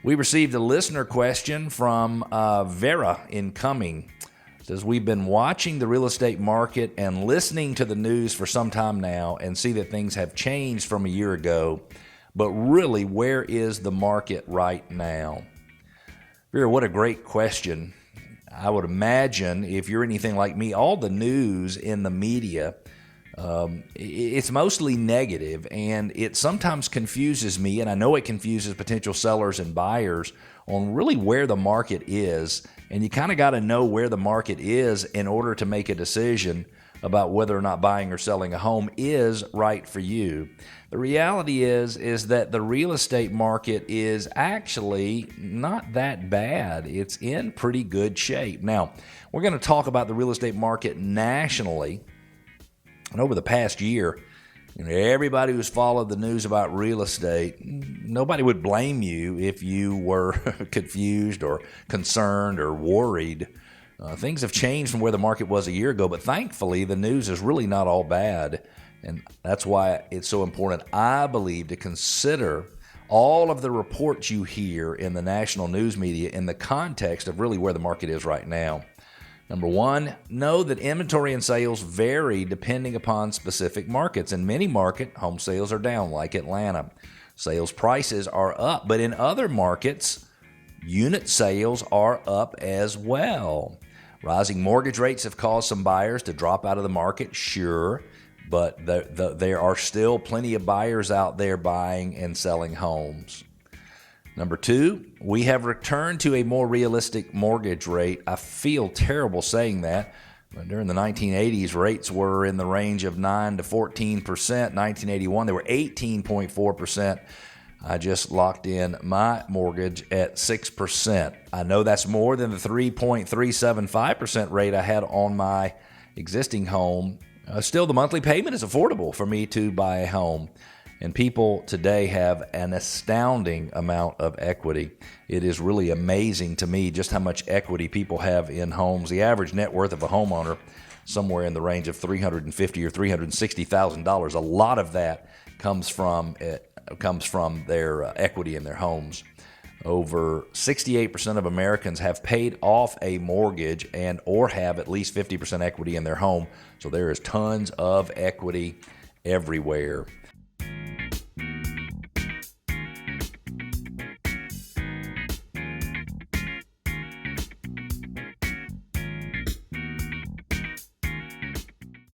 We received a listener question from Vera Incoming. It says, we've been watching the real estate market and listening to the news for some time now and see that things have changed from a year ago. But really, where is the market right now? Vera, what a great question. I would imagine if you're anything like me, all the news in the media, it's mostly negative, and it sometimes confuses me, and I know it confuses potential sellers and buyers on really where the market is. And you kind of got to know where the market is in order to make a decision about whether or not buying or selling a home is right for you. The reality is that the real estate market is actually not that bad. It's in pretty good shape. Now, we're going to talk about the real estate market nationally. And over the past year, everybody who's followed the news about real estate, nobody would blame you if you were confused or concerned or worried. Things have changed from where the market was a year ago, but thankfully the news is really not all bad. And that's why it's so important, I believe, to consider all of the reports you hear in the national news media in the context of really where the market is right now. Number one, know that inventory and sales vary depending upon specific markets. In many markets, home sales are down, like Atlanta. Sales prices are up, but in other markets, unit sales are up as well. Rising mortgage rates have caused some buyers to drop out of the market, sure, but there are still plenty of buyers out there buying and selling homes. Number two, we have returned to a more realistic mortgage rate. I feel terrible saying that. But during the 1980s, rates were in the range of 9 to 14%. 1981, they were 18.4%. I just locked in my mortgage at 6%. I know that's more than the 3.375% rate I had on my existing home. Still, the monthly payment is affordable for me to buy a home. And people today have an astounding amount of equity. It is really amazing to me just how much equity people have in homes. The average net worth of a homeowner, somewhere in the range of $350,000 or $360,000. A lot of that comes from their equity in their homes. Over 68% of Americans have paid off a mortgage and or have at least 50% equity in their home. So there is tons of equity everywhere.